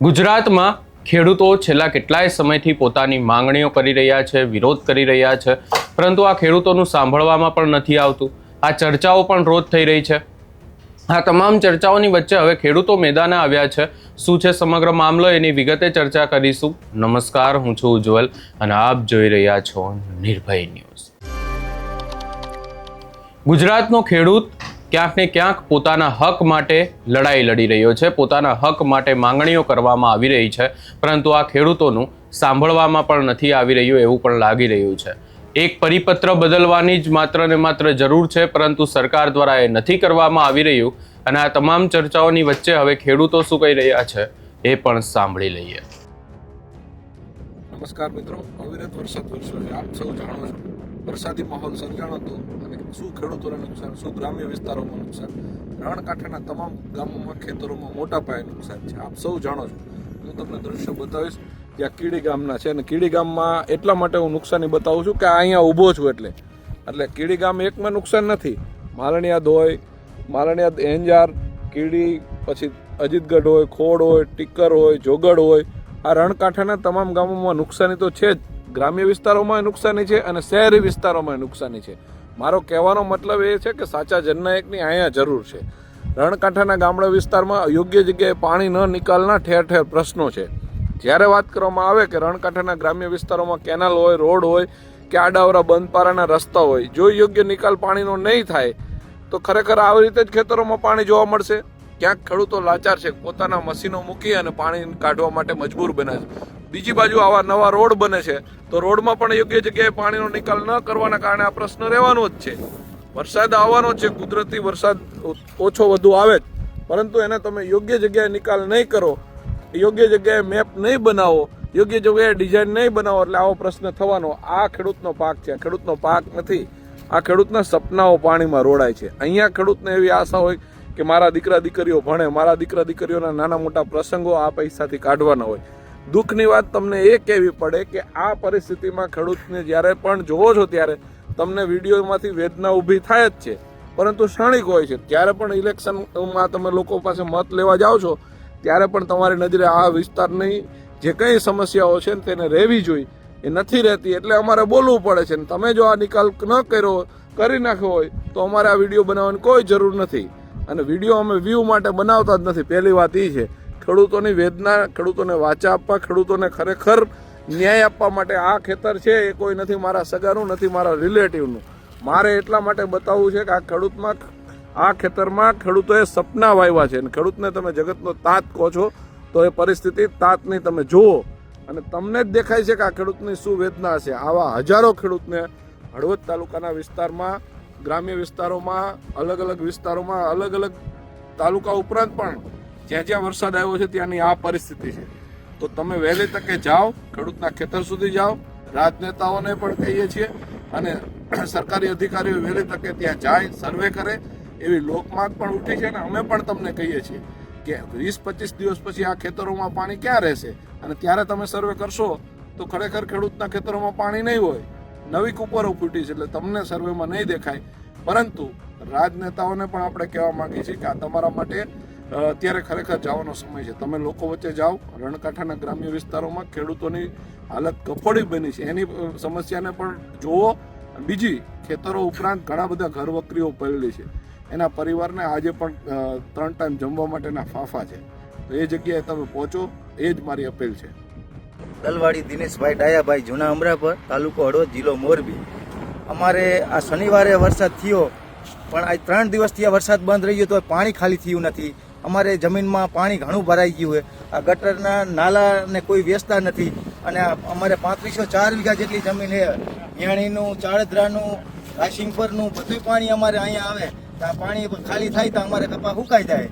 ગુજરાતમાં ખેડૂતો છેલ્લા કેટલાય સમયથી પોતાની માંગણીઓ કરી રહ્યા છે, વિરોધ કરી રહ્યા છે, પરંતુ આ ખેડૂતોનું સાંભળવામાં પણ નથી આવતું। આ ચર્ચાઓ પણ રોજ થઈ રહી છે। આ તમામ ચર્ચાઓની વચ્ચે હવે ખેડૂતો મેદાને આવ્યા છે। શું છે સમગ્ર મામલો, એની વિગતે ચર્ચા કરીશું। નમસ્કાર, હું છું ઉજ્જવલ અને આપ જોઈ રહ્યા છો નિર્ભય ન્યૂઝ। ગુજરાતનો ખેડૂત ક્યાંક ને ક્યાંક પોતાના હક માટે લડાઈ લડી રહ્યો છે, પોતાના હક માટે માંગણીઓ કરવામાં આવી રહી છે, પરંતુ આ ખેડૂતોનું સાંભળવામાં પણ નથી આવી રહ્યું એવું પણ લાગી રહ્યું છે। એક પરિપત્ર બદલવાની જ માત્ર ને માત્ર જરૂર છે, પરંતુ સરકાર દ્વારા એ નથી કરવામાં આવી રહ્યું અને આ તમામ ચર્ચાઓની વચ્ચે હવે ખેડૂતો શું કહી રહ્યા છે એ પણ સાંભળી લઈએ। નમસ્કાર મિત્રો, અવિરત વરસાદ વરસ્યો છે, આપ સૌ જાણો છો। વરસાદી માહોલ સર્જાણો હતો અને શું ખેડૂતોને નુકસાન, શું ગ્રામ્ય વિસ્તારોમાં નુકસાન, રણકાંઠાના તમામ ગામોમાં, ખેતરોમાં મોટા પાયે નુકસાન છે, આપ સૌ જાણો છો। હું તમને દ્રશ્ય બતાવીશ જ્યાં કીડી ગામના છે, અને કીડી ગામમાં એટલા માટે હું નુકસાની બતાવું છું કે અહીંયા ઊભો છું એટલે કીડી ગામ એકમાં નુકસાન નથી, માલણિયાદ હોય, માલણિયાદ, એંજાર, કીડી, પછી અજીતગઢ હોય, ખોડ હોય, ટીકર હોય, જોગડ હોય, આ રણકાંઠાના તમામ ગામોમાં નુકસાની તો છે જ। ગ્રામ્ય વિસ્તારોમાં નુકસાની છે અને શહેરી વિસ્તારોમાં નુકસાની છે। મારો કહેવાનો મતલબ એ છે કે સાચા જનનાયકની અહીંયા જરૂર છે। રણકાંઠાના ગામડા વિસ્તારમાં યોગ્ય જગ્યાએ પાણી ન નિકાલના ઠેર ઠેર પ્રશ્નો છે। જ્યારે વાત કરવામાં આવે કે રણકાંઠાના ગ્રામ્ય વિસ્તારોમાં કેનાલ હોય, રોડ હોય કે આડાવરા બંધપારાના રસ્તા હોય, જો યોગ્ય નિકાલ પાણીનો નહીં થાય તો ખરેખર આવી રીતે જ ખેતરોમાં પાણી જોવા મળશે। ક્યાંક ખેડૂતો લાચાર છે, પોતાના મશીનો મૂકી અને પાણી કાઢવા માટે મજબૂર બને છે। બીજી બાજુ આવા નવા રોડ બને છે તો રોડમાં પણ યોગ્ય જગ્યાએ પાણીનો નિકાલ ન કરવાના કારણે આ પ્રશ્ન રહેવાનો જ છે। વરસાદ આવવાનો છે, કુદરતી વરસાદ ઓછો વધુ આવે જ, પરંતુ એને તમે યોગ્ય જગ્યાએ નિકાલ નહીં કરો, યોગ્ય જગ્યાએ મેપ નહીં બનાવો, યોગ્ય જગ્યાએ ડિઝાઇન નહીં બનાવો એટલે આવો પ્રશ્ન થવાનો। આ ખેડૂતનો પાક છે, ખેડૂતનો પાક નથી, આ ખેડૂતના સપનાઓ પાણીમાં રોડાય છે। અહીંયા ખેડૂતને એવી આશા હોય કે મારા દીકરા દીકરીઓ ભણે, મારા દીકરા દીકરીઓના નાના મોટા પ્રસંગો આ પૈસાથી કાઢવાના હોય। દુઃખની વાત તમને એ કહેવી પડે કે આ પરિસ્થિતિમાં ખેડૂતને જ્યારે પણ જોવો છો ત્યારે તમને વિડીયોમાંથી વેદના ઊભી થાય જ છે, પરંતુ ક્ષણિક હોય છે। ત્યારે પણ ઇલેક્શનમાં તમે લોકો પાસે મત લેવા જાઓ છો ત્યારે પણ તમારી નજરે આ વિસ્તારની જે કંઈ સમસ્યાઓ છે ને તેને રહેવી જોઈએ, એ નથી રહેતી, એટલે અમારે બોલવું પડે છે। તમે જો આ નિકાલ ન કરી નાખ્યો હોય તો અમારે આ વિડીયો બનાવવાની કોઈ જરૂર નથી, અને વિડીયો અમે વ્યૂ માટે બનાવતા જ નથી। પહેલી વાત એ છે, ખેડૂતોની વેદના, ખેડૂતોને વાચા આપવા, ખેડૂતોને ખરેખર ન્યાય આપવા માટે આ ખેતર છે એ કોઈ નથી મારા સગાનું, નથી મારા રિલેટિવનું। મારે એટલા માટે બતાવવું છે કે આ ખેતરમાં ખેડૂતોએ સપના વાવ્યા છે, અને ખેડૂતને તમે જગતનો તાત કહો છો તો એ પરિસ્થિતિ તાતની તમે જુઓ અને તમને જ દેખાય છે કે આ ખેડૂતની શું વેદના છે। આવા હજારો ખેડૂતને હળવદ તાલુકાના વિસ્તારમાં, ગ્રામ્ય વિસ્તારોમાં, અલગ અલગ વિસ્તારોમાં, અલગ અલગ તાલુકા ઉપરાંત પણ જ્યાં જ્યાં વરસાદ આવ્યો છે ત્યાંની આ પરિસ્થિતિ છે। તો તમે વહેલી તકે જાઓ, ખેડૂતના ખેતર સુધી જાઓ, રાજનેતાઓને પણ કહીએ છીએ અને સરકારી અધિકારીઓ વહેલી તકે ત્યાં જાય, સર્વે કરે એવી લોકમાંગ પણ ઉઠી છે। અને અમે પણ તમને કહીએ છીએ કે 20-25 દિવસ પછી આ ખેતરોમાં પાણી ક્યાં રહેશે, અને ત્યારે તમે સર્વે કરશો તો ખરેખર ખેડૂતના ખેતરોમાં પાણી નહીં હોય, નવી કુપરો ફૂટી છે એટલે તમને સર્વેમાં નહીં દેખાય। પરંતુ રાજનેતાઓને પણ આપણે કહેવા માંગીએ છીએ કે આ તમારા માટે અત્યારે ખરેખર જવાનો સમય છે। તમે લોકો વચ્ચે જાઓ, રણકાંઠાના ગ્રામ્ય વિસ્તારોમાં ખેડૂતોની હાલત કફોડી બની છે એની સમસ્યાને પણ જુઓ। બીજી ખેતરો ઉપરાંત ઘણા બધા ઘર વકરીઓ પડેલી છે, એના પરિવારને આજે પણ 3 ટાઈમ જમવા માટેના ફાફા છે, તો એ જગ્યાએ તમે પહોંચો, એ જ મારી અપીલ છે। દલવાડી દિનેશભાઈ ડાયાભાઈ, જૂના અમરાપર, તાલુકો હળવદ, જિલ્લો મોરબી। અમારે આ શનિવારે વરસાદ થયો, પણ આ 3 દિવસથી આ વરસાદ બંધ રહી ગયો તો પાણી ખાલી થયું નથી। અમારે જમીનમાં પાણી ઘણું ભરાઈ ગયું હોય, આ ગટરના નાલાને કોઈ વેચતા નથી, અને અમારે 3504 વીઘા જેટલી જમીન છે, યાણીનું, ચાળદરાનું, રાશિંગપરનું બધું પાણી અમારે અહીંયા આવે। આ પાણી ખાલી થાય તો અમારે કપા સુકાઈ જાય,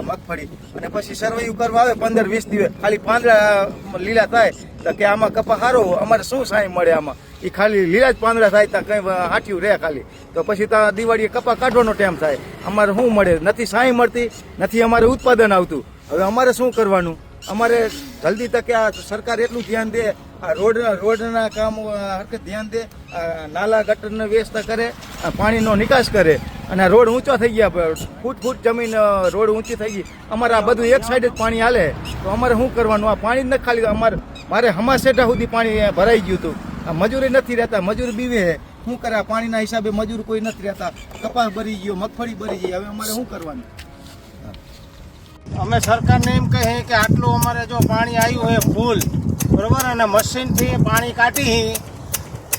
મગફળી, અને પછી સર્વેયું કરવા આવે 15-20 દિવસ, ખાલી પાંદડા લીલા થાય તો કે આમાં કપા સારો, અમારે શું સાંઈ મળે આમાં, એ ખાલી લીલા જ પાંદડા થાય તો કંઈ હાટ્યું રહે ખાલી, તો પછી ત્યાં દિવાળીએ કપા કાઢવાનો ટાઈમ થાય, અમારે શું મળે, નથી સાંઈ મળતી, નથી અમારે ઉત્પાદન આવતું। હવે અમારે શું કરવાનું? અમારે જલ્દી તકે આ સરકાર એટલું ધ્યાન દે, આ રોડના કામ હરકત ધ્યાન દે, નાલા ગટરને વ્યવસ્થા કરે, પાણીનો નિકાસ કરે, અને રોડ ઊંચો થઈ ગયા, ફૂટ જમીન રોડ ઊંચી થઈ ગઈ. અમારે આ બધું એક સાઈડ જ પાણી હાલે, તો અમારે શું કરવાનું? આ પાણી જ ન ખાલી મારે હમાસેટા સુધી પાણી ભરાઈ ગયું હતું. આ મજૂરી નથી રહેતા, મજૂર બીવે છે. શું કરે? આ પાણીના હિસાબે મજૂર કોઈ નથી રહેતા. કપાસ ભરી ગયો, મગફળી ભરી ગઈ. હવે અમારે શું કરવાનું? અમે સરકારને એમ કહીએ કે આટલું અમારે જો પાણી આવ્યું હોય ફૂલ બરોબર, અને મશીનથી પાણી કાઢી,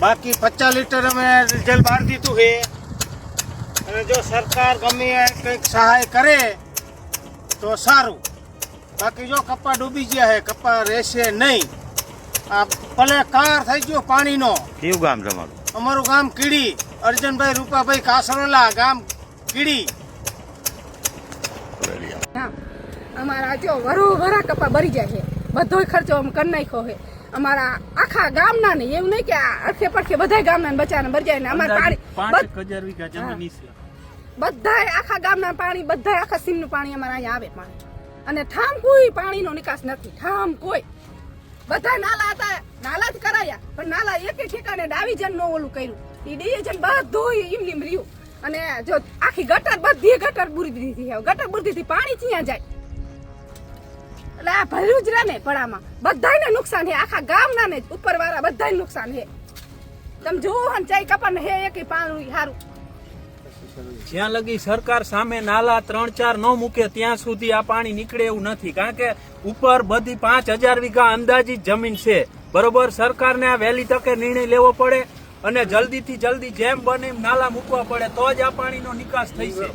બાકી 50 લીટર અમે ડીઝલ બહાર દીધું છે. અને જો સરકાર ગમે કંઈક સહાય કરે તો સારું, બાકી જો કપા ડૂબી ગયા છે, કપા રહેશે નહીં. આ ભલે કાર થઈ ગયો પાણીનો. કયું ગામ તમારું? અમારું ગામ કીડી, અર્જનભાઈ રૂપાભાઈ કાસરોલા, ગામ કીડી. અમારા જો વરા કપા ભરી જાય છે, બધો ખર્ચો અમે કરી નાખ્યો છે. અમારા આખા ગામના ને એવું નહીં કે અડખે પડખે બધા ગામના બચાને ભરી જાય ને. અમારે પાણી બધા આખા ગામના પાણી, બધા આખા સીમનું પાણી અમારે અહીંયા આવે પાણી. અને ઠામ કોઈ પાણીનો નિકાસ નથી, ઠામ કોઈ. બધા નાલા હતા, નાલા જ કરાયા, પણ નાલા એક ઠેકાણે ડાવીજન નો ઓલું કર્યું. એ ડીએજન બધું એમની રહ્યું. અને જો આખી ગટર બધી ગટર બુરી દીધી, ગટર બુરી દીધી, પાણી ત્યાં જાય. એટલે આ ભર્યું જ રહે ને પડામાં, બધાને નુકસાન છે, આખા ગામના ને ઉપરવાળા બધાને નુકસાન છે. તમે જોવો ને ચાઈ કપા ને હે એક પાણી સારું. જ્યાં લગી સરકાર સામે નાલા 3-4 ન મૂકે ત્યાં સુધી આ પાણી નીકળે એવું નથી, કારણ કે ઉપર બધી 5000 વીઘા અંદાજિત જમીન છે બરોબર. સરકારને આ વહેલી તકે નિર્ણય લેવો પડે અને જલ્દીથી જલ્દી જેમ બને એમ નાલા મૂકવા પડે, તો જ આ પાણીનો નિકાસ થઈ છે.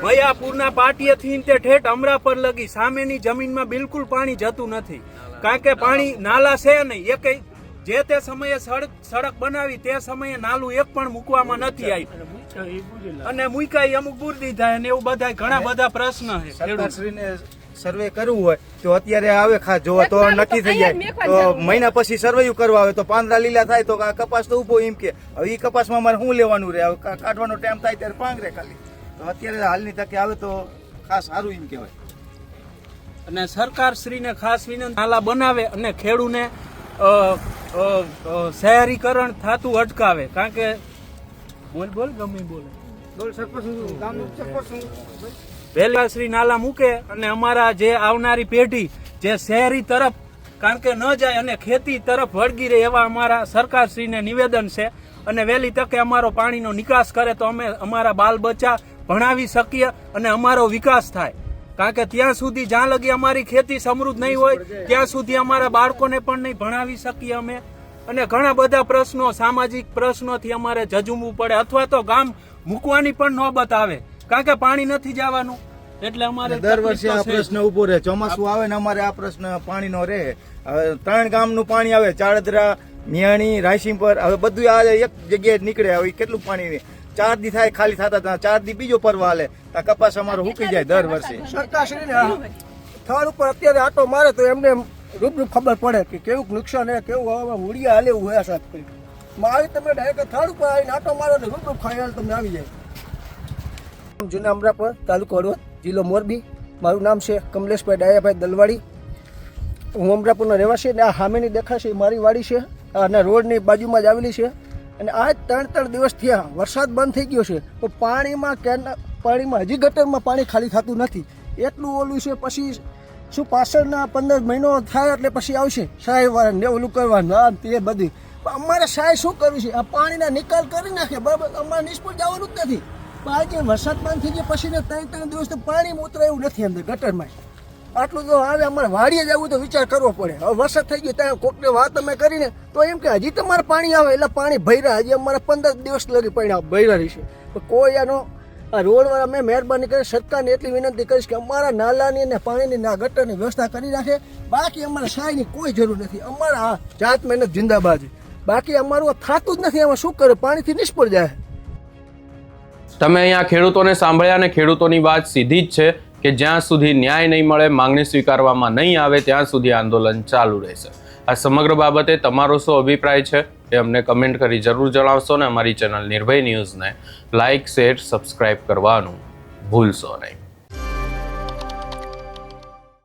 ભૈયાપુરના પાટીએથી તે ઠેઠ અમરાપર લગી સામેની જમીનમાં બિલકુલ પાણી જતું નથી, કારણ કે પાણી નાલા છે નહીં. એક જે તે સમયે સડક બનાવી તે સમયે નાલું એક પણ મૂકવામાં નથી આવ્યું, અને મૂકાઈ અમુક બુર દીધા, અને એવું બધા ઘણા બધા પ્રશ્ન છે. સરકારશ્રીને સર્વે કરવું હોય તો અત્યારે આવે જોવા તો નક્કી થઈ જાય, તો મહિના પછી સર્વે કરવા આવે તો પાંદડા લીલા થાય, તો આ કપાસ તો ઉભો એમ કે હવે એ કપાસમાં અમારે શું લેવાનું રહે? હવે કાઢવાનો ટાઈમ થાય ત્યારે પાંગરે ખાલી. તો અત્યારે હાલની તકે આવે તો ખાસ સારું એમ કહેવાય. અને સરકારશ્રીને ખાસ વિનંતી, નાલા બનાવે અને ખેડૂને શહેરીકરણ થતું અટકાવે, કારણ કે બોલ ગમે બોલે વહેલા શ્રી નાલા મૂકે અને અમારા જે આવનારી પેઢી જે શહેરી તરફ કારણ કે ન જાય અને ખેતી તરફ વળગી રહે, એવા અમારા સરકારશ્રીને નિવેદન છે. અને વહેલી તકે અમારો પાણીનો નિકાસ કરે તો અમે અમારા બાલ બચ્ચા ભણાવી શકીએ અને અમારો વિકાસ થાય, કારણ કે ત્યાં સુધી જ્યાં લગી અમારી ખેતી સમૃદ્ધ નહીં હોય ત્યાં સુધી અમારા બાળકોને પણ નહીં ભણાવી શકીએ અમે. અને ઘણા બધા પ્રશ્નો, સામાજિક પ્રશ્નોથી અમારે ઝઝૂમવું પડે, અથવા તો ગામ મૂકવાની પણ નોબત આવે, કારણ કે પાણી નથી જવાનું. એટલે અમારે દર વર્ષે આ પ્રશ્ન ઉભો રહે. ચોમાસું આવે ને અમારે આ પ્રશ્ન પાણીનો રહે. હવે 3 ગામનું પાણી આવે, ચાળદરા, મિયાણી, રાયસિંગપર, હવે બધું આ એક જગ્યાએ નીકળે. હવે કેટલું પાણી 4 દી થાય ખાલી થતા, 4 દી બીજો પર્વ હાલે, આ કપાસ અમારો હુકી જાય દર વર્ષે. સરકારશ્રીને સ્થળ ઉપર અત્યારે આટો મારે તો એમને રૂબરૂ ખબર પડે કે કેવું નુકસાન છે, કેવું હવામાં મૂળિયા હાલે એવું હોય. સાહેબ કરી મારી તમે ડાયરેક્ટ સ્થળ ઉપર આવીને આટો મારો તો રૂબરૂ ખ્યાલ તમને આવી જાય. જૂના અમરાપર, તાલુકો હળવદ, જિલ્લો મોરબી. મારું નામ છે કમલેશભાઈ ડાયાભાઈ દલવાડી. હું અમરાપુરનો રહેવાસી, અને આ સામેની દેખાશે મારી વાડી છે, અને રોડની બાજુમાં જ આવેલી છે. અને આ 3 દિવસ થયા, વરસાદ બંધ થઈ ગયો છે, તો પાણીમાં હજી ગટરમાં પાણી ખાલી થતું નથી. એટલું ઓલું છે. પછી શું પાછળના 15 મહિનો થાય એટલે પછી આવશે સહાય વાળા ને ઓલું કરવાનું, આ તે બધી. અમારે સહાય શું કરવી છે? આ પાણીના નિકાલ કરી નાખે બરાબર, અમારે નિષ્ફળ જવાનું જ નથી. આજે વરસાદ બંધ થઈ ગયા પછી 3 દિવસ તો પાણી ઉતરે એવું નથી અંદર ગટરમાં. આટલું તો આવે, અમારે વાડીએ જવું તો વિચાર કરવો પડે. હવે વરસાદ થઈ ગયો ત્યાં કોકને વાત અમે કરીને તો એમ કે હજી તમારે પાણી આવે, એટલે પાણી ભર્યા, હજી અમારે 15 દિવસ લગી પાણી ભર્યા રહેશે. તો કોઈ આનો આ રોડવાળા મેં મહેરબાની કરી સરકારને એટલી વિનંતી કરીશ કે અમારા નાલાની અને પાણીની ના ગટરની વ્યવસ્થા કરી નાખે. બાકી અમારે સહાયની કોઈ જરૂર નથી. અમારા આ જાત મહેનત જિંદાબાદ. બાકી અમારું થતું જ નથી. એમાં શું કરે? પાણીથી નિષ્ફળ જાય. તમે અહીંયા ખેડૂતોને સાંભળ્યા, અને ખેડૂતોની વાત સીધી જ છે કે જ્યાં સુધી ન્યાય નહીં મળે, માંગણી સ્વીકારવામાં નહીં આવે, ત્યાં સુધી આંદોલન ચાલુ રહેશે. આ સમગ્ર બાબતે તમારો શું અભિપ્રાય છે એ અમને કમેન્ટ કરી જરૂર જણાવશો, ને અમારી ચેનલ નિર્ભય ન્યૂઝને લાઇક, શેર, સબસ્ક્રાઇબ કરવાનું ભૂલશો નહીં.